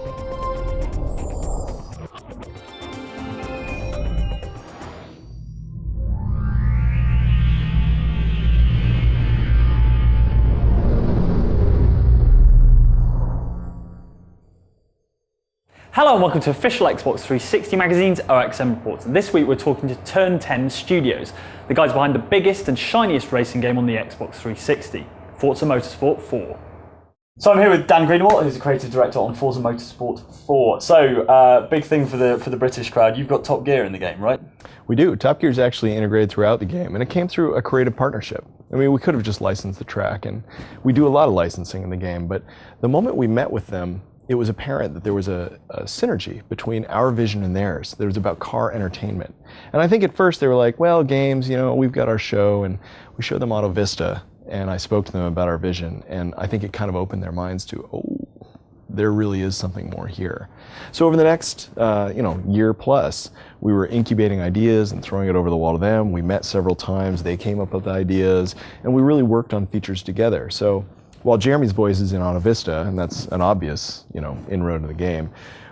Hello and welcome to official Xbox 360 Magazine's OXM reports. And this week we're talking to Turn 10 Studios, the guys behind the biggest and shiniest racing game on the Xbox 360, Forza Motorsport 4. So I'm here with Dan Greenawalt, who's the creative director on Forza Motorsport 4. So, big thing for the British crowd, you've got Top Gear in the game, right? We do. Top Gear is actually integrated throughout the game, and it came through a creative partnership. I mean, we could have just licensed the track, and we do a lot of licensing in the game, but the moment we met with them, it was apparent that there was a synergy between our vision and theirs. There was about car entertainment. And I think at first they were like, well, games, you know, we've got our show, and we showed them Auto Vista, and I spoke to them about our vision, and I think it kind of opened their minds to, oh, there really is something more here. So over the next, year plus, we were incubating ideas and throwing it over the wall to them. We met several times, they came up with ideas, and we really worked on features together. So while Jeremy's voice is in Auto Vista, and that's an obvious, inroad to the game,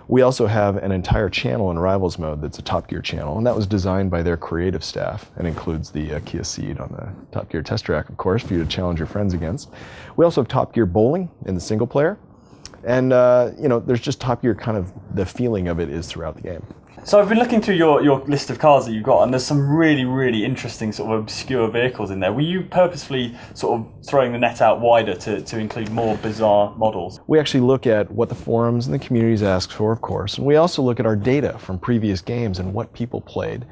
we also have an entire channel in Rivals mode that's a Top Gear channel, and that was designed by their creative staff and includes the Kia Ceed on the Top Gear test track, of course, for you to challenge your friends against. We also have Top Gear Bowling in the single player, and there's just Top Gear, kind of the feeling of it is throughout the game. So I've been looking through your list of cars that you've got, and there's some really, really interesting sort of obscure vehicles in there. Were you purposefully sort of throwing the net out wider to include more bizarre models? We actually look at what the forums and the communities ask for, of course, and we also look at our data from previous games and what people played.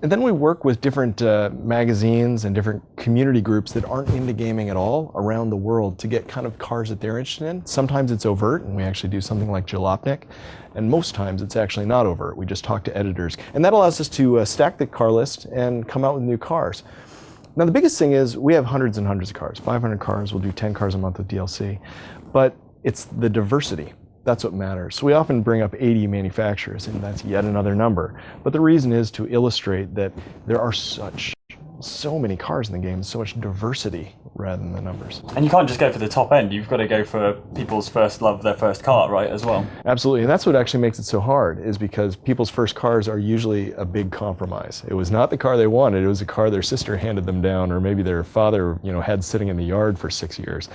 And then we work with different magazines and different community groups that aren't into gaming at all around the world to get kind of cars that they're interested in. Sometimes it's overt, and we actually do something like Jalopnik, and most times it's actually not overt. We just talk to editors. And that allows us to stack the car list and come out with new cars. Now the biggest thing is we have hundreds and hundreds of cars, 500 cars, we'll do 10 cars a month with DLC, but it's the diversity. That's what matters. So we often bring up 80 manufacturers, and that's yet another number. But the reason is to illustrate that there are so many cars in the game, so much diversity rather than the numbers. And you can't just go for the top end, you've got to go for people's first love, their first car, right, as well? Absolutely, and that's what actually makes it so hard, is because people's first cars are usually a big compromise. It was not the car they wanted, it was a car their sister handed them down, or maybe their father had sitting in the yard for 6 years.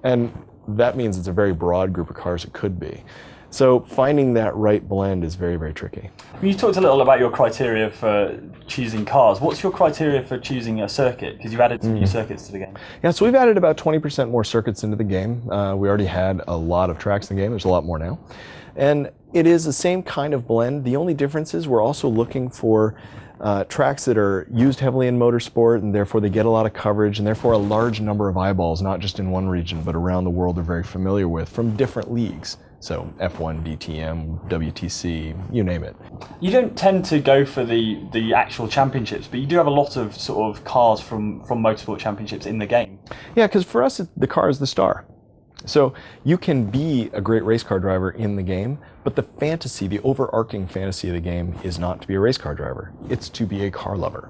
And that means it's a very broad group of cars it could be. So finding that right blend is very, very tricky. You talked a little about your criteria for choosing cars. What's your criteria for choosing a circuit? Because you've added some new circuits to the game. Yeah, so we've added about 20% more circuits into the game. We already had a lot of tracks in the game. There's a lot more now. And it is the same kind of blend. The only difference is we're also looking for tracks that are used heavily in motorsport, and therefore they get a lot of coverage, and therefore a large number of eyeballs, not just in one region, but around the world, are very familiar with from different leagues. So F1, DTM, WTC, you name it. You don't tend to go for the actual championships, but you do have a lot of sort of cars from motorsport championships in the game. Yeah, because for us, the car is the star. So you can be a great race car driver in the game, but the fantasy, the overarching fantasy of the game is not to be a race car driver. It's to be a car lover.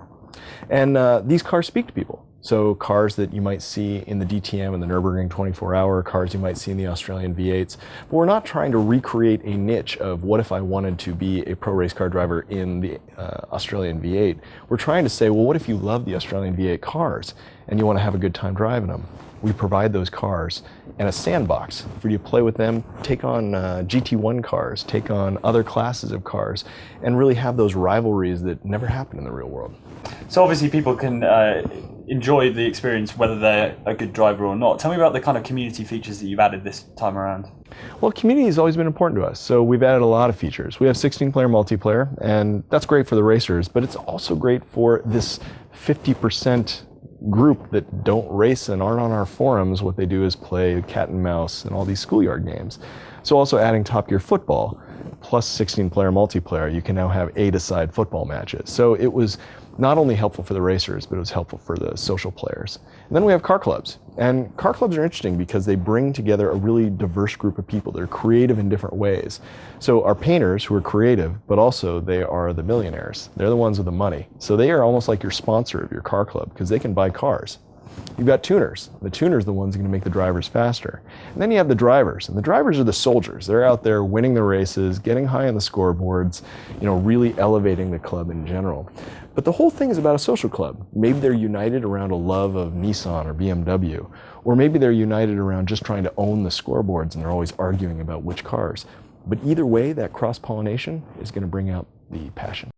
And these cars speak to people. So cars that you might see in the DTM and the Nürburgring 24-hour, cars you might see in the Australian V8s. But we're not trying to recreate a niche of what if I wanted to be a pro race car driver in the Australian V8. We're trying to say, well, what if you love the Australian V8 cars and you want to have a good time driving them? We provide those cars and a sandbox for you to play with them, take on GT1 cars, take on other classes of cars, and really have those rivalries that never happen in the real world. So obviously people can enjoy the experience whether they're a good driver or not. Tell me about the kind of community features that you've added this time around. Well, community has always been important to us, so we've added a lot of features. We have 16-player multiplayer, and that's great for the racers, but it's also great for this 50% group that don't race and aren't on our forums. What they do is play cat and mouse and all these schoolyard games. So also adding Top Gear football plus 16-player multiplayer, you can now have 8-a-side football matches. So it was not only helpful for the racers, but it was helpful for the social players. And then we have car clubs. And car clubs are interesting because they bring together a really diverse group of people. They're creative in different ways. So our painters, who are creative, but also they are the millionaires. They're the ones with the money. So they are almost like your sponsor of your car club because they can buy cars. You've got tuners. The tuners are the ones going to make the drivers faster. And then you have the drivers, and the drivers are the soldiers. They're out there winning the races, getting high on the scoreboards, really elevating the club in general. But the whole thing is about a social club. Maybe they're united around a love of Nissan or BMW, or maybe they're united around just trying to own the scoreboards and they're always arguing about which cars. But either way, that cross-pollination is going to bring out the passion.